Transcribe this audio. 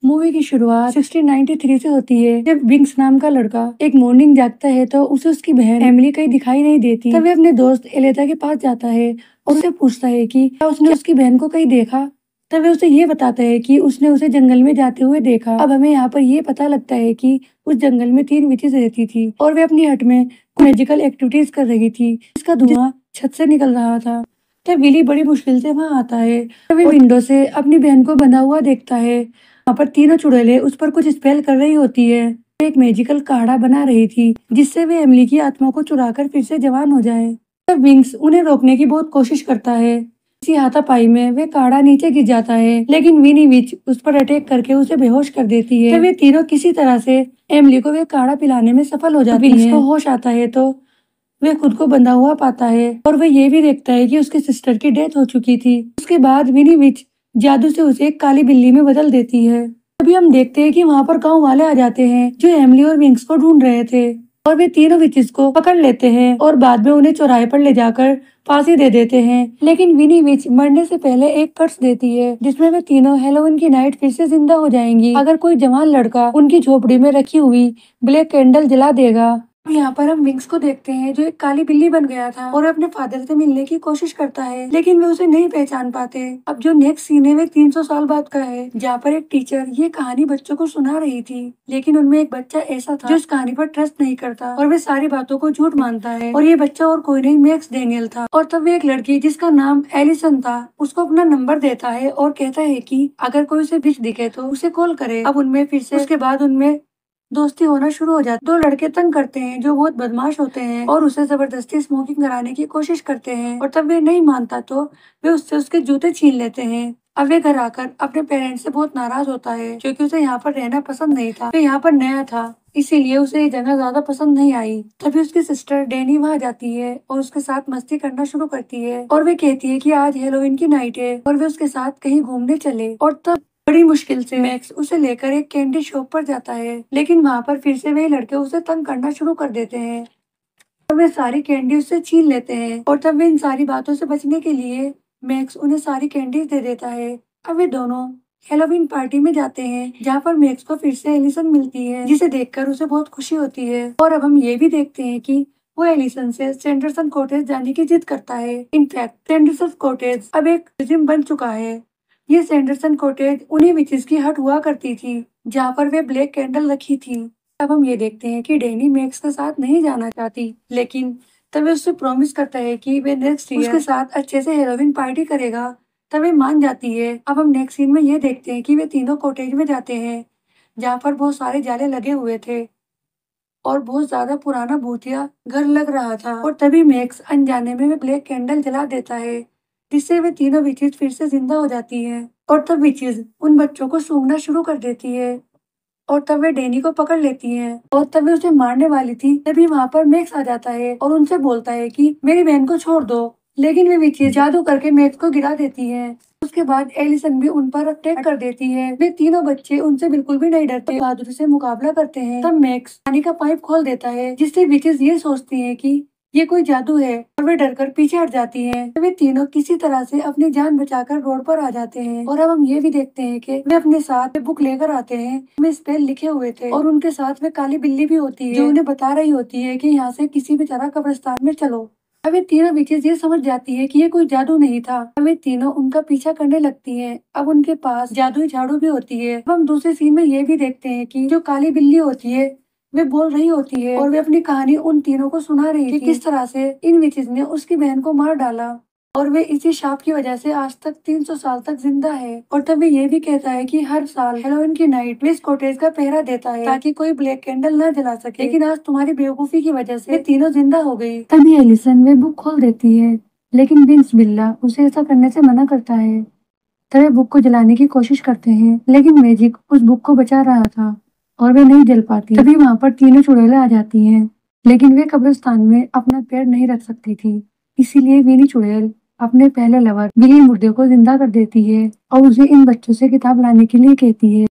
Movie की शुरुआत 1693 से होती है, जब विंग्स नाम का लड़का एक मॉर्निंग जागता है तो उसे उसकी बहन एमिली कहीं दिखाई नहीं देती। तब वह अपने दोस्त एलेटा के पास जाता है और उससे पूछता है कि क्या उसने उसकी बहन को कहीं देखा। तब वह उसे ये बताता है कि उसने उसे जंगल में जाते हुए देखा। अब हमें यहाँ पर ये पता लगता है कि उस जंगल में 3 विचेस रहती थी और वे अपनी हट में मैजिकल एक्टिविटीज कर रही थी। इसका धुआं छत से निकल रहा था। तब विली बड़ी मुश्किल से वहाँ आता है। तब वह विंडो से अपनी बहन को बंधा हुआ देखता है। वहाँ पर तीनों चुड़ैलें उस पर कुछ स्पेल कर रही होती है। एक मैजिकल काढ़ा बना रही थी जिससे वे एमिली की आत्मा को चुराकर फिर से जवान हो जाए। तब विंग्स उन्हें रोकने की बहुत कोशिश करता है। इसी हाथापाई में वे काढ़ा नीचे गिर जाता है, लेकिन विनी विच उस पर अटैक करके उसे बेहोश कर देती है। तब वे तीनों किसी तरह से एमिली को वे काढ़ा पिलाने में सफल हो जाती हैं। विंग्स को होश आता है तो वह खुद को बंधा हुआ पाता है और वह ये भी देखता है कि उसके सिस्टर की डेथ हो चुकी थी। उसके बाद विनी विच जादू से उसे एक काली बिल्ली में बदल देती है। अभी हम देखते हैं कि वहाँ पर गांव वाले आ जाते हैं जो एमिली और विंग्स को ढूंढ रहे थे और वे तीनों विचेस को पकड़ लेते हैं और बाद में उन्हें चौराहे पर ले जाकर फांसी दे देते हैं। लेकिन विनी विच मरने से पहले एक कर्स देती है जिसमें वे तीनों हैलोवीन की नाइट फिर से जिंदा हो जाएंगी अगर कोई जवान लड़का उनकी झोपड़ी में रखी हुई ब्लैक कैंडल जला देगा। यहाँ पर हम विंग्स को देखते हैं जो एक काली बिल्ली बन गया था और अपने फादर से मिलने की कोशिश करता है, लेकिन वे उसे नहीं पहचान पाते। अब जो नेक्स्ट सीन है वे 300 साल बाद का है, जहाँ पर एक टीचर ये कहानी बच्चों को सुना रही थी, लेकिन उनमें एक बच्चा ऐसा था जो इस कहानी पर ट्रस्ट नहीं करता और वे सारी बातों को झूठ मानता है। और ये बच्चा और कोई नहीं मैक्स डेनियल था। और तब वे एक लड़की जिसका नाम एलिसन था उसको अपना नंबर देता है और कहता है कि अगर कोई उसे बिच दिखे तो उसे कॉल करे। अब उनमें फिर से उसके बाद उनमें दोस्ती होना शुरू हो जाती। 2 लड़के तंग करते हैं जो बहुत बदमाश होते हैं और उसे जबरदस्ती स्मोकिंग कराने की कोशिश करते हैं और तब वे नहीं मानता तो वे उससे उसके जूते छीन लेते हैं। अब वे घर आकर अपने पेरेंट्स से बहुत नाराज होता है क्योंकि उसे यहाँ पर रहना पसंद नहीं था। वे यहाँ पर नया था इसीलिए उसे ये जगह ज्यादा पसंद नहीं आई। तभी उसकी सिस्टर डैनी वहाँ जाती है और उसके साथ मस्ती करना शुरू करती है और वे कहती है कि आज हैलोवीन की नाइट है और वे उसके साथ कहीं घूमने चले। और तब बड़ी मुश्किल से मैक्स उसे लेकर एक कैंडी शॉप पर जाता है, लेकिन वहाँ पर फिर से वे लड़के उसे तंग करना शुरू कर देते हैं और वे सारी कैंडी उससे छीन लेते हैं। और तब वे इन सारी बातों से बचने के लिए मैक्स उन्हें सारी कैंडी दे देता है। अब वे दोनों हैलोवीन पार्टी में जाते हैं जहाँ पर मैक्स को फिर से एलिसन मिलती है जिसे देखकर उसे बहुत खुशी होती है। और अब हम ये भी देखते हैं कि वो एलिसन से सैंडरसन कॉटेज जाने की जिद करता है। इनफैक्ट सैंडरसन कॉटेज अब एक म्यूजियम बन चुका है। ये सैंडरसन कॉटेज उन्हीं विचेस की हट हुआ करती थी जहाँ पर वे ब्लैक कैंडल रखी थी। अब हम ये देखते हैं कि डैनी मैक्स के साथ नहीं जाना चाहती, लेकिन तब वे उससे प्रॉमिस करता है कि वे नेक्स्ट ईयर उसके साथ अच्छे से हैलोवीन पार्टी करेगा। तब वे मान जाती है। अब हम नेक्स्ट सीन में ये देखते हैं कि वे तीनों कॉटेज में जाते हैं जहाँ पर बहुत सारे जाले लगे हुए थे और बहुत ज्यादा पुराना भूतिया घर लग रहा था। और तभी मैक्स अनजाने में वे ब्लैक कैंडल जला देता है जिससे वे तीनों विचेस फिर से जिंदा हो जाती हैं। और तब विचेस उन बच्चों को सूंघना शुरू कर देती है और तब वे डैनी को पकड़ लेती हैं और तब वे उसे मारने वाली थी। तभी वहाँ पर मैक्स आ जाता है और उनसे बोलता है कि मेरी बहन को छोड़ दो, लेकिन वे विचेस जादू करके मैक्स को गिरा देती है। उसके बाद एलिसन भी उन पर अटैक कर देती है। वे तीनों बच्चे उनसे बिल्कुल भी नहीं डरते, बहादुरी से मुकाबला करते हैं। तब मैक्स पानी का पाइप खोल देता है जिससे विचेस ये सोचती है कि ये कोई जादू है और वे डरकर पीछे हट जाती हैं। वे तीनों किसी तरह से अपनी जान बचाकर रोड पर आ जाते हैं। और अब हम ये भी देखते हैं कि वे अपने साथ बुक लेकर आते हैं में स्पेल लिखे हुए थे और उनके साथ वे काली बिल्ली भी होती है जो उन्हें बता रही होती है कि यहाँ से किसी भी तरह कब्रिस्तान में चलो। अब ये तीनों विचेस ये समझ जाती है कि ये कोई जादू नहीं था। अब वे तीनों उनका पीछा करने लगती हैं। अब उनके पास जादुई झाड़ू भी होती है। अब हम दूसरे सीन में ये भी देखते हैं कि जो काली बिल्ली होती है वे बोल रही होती है और वे अपनी कहानी उन तीनों को सुना रही थी कि किस तरह से इन विचेस ने उसकी बहन को मार डाला और वे इसी शाप की वजह से आज तक 300 साल तक जिंदा है। और तब वे ये भी कहता है कि हर साल हैलोवीन की नाइट वे इस कॉटेज का पहरा देता है ताकि कोई ब्लैक कैंडल न जला सके, लेकिन आज तुम्हारी बेवकूफी की वजह से वे तीनों जिंदा हो गई। तभी एलिसन वे बुक खोल देती है, लेकिन विंग्स बिल्ला उसे ऐसा करने से मना करता है। तब वे बुक को जलाने की कोशिश करते हैं, लेकिन मैजिक उस बुक को बचा रहा था और वे नहीं जल पाती। तभी वहाँ पर तीनों चुड़ैलें आ जाती हैं, लेकिन वे कब्रिस्तान में अपना पैर नहीं रख सकती थी। इसीलिए विनी चुड़ैल अपने पहले लवर विली मुर्दे को जिंदा कर देती है और उसे इन बच्चों से किताब लाने के लिए कहती है।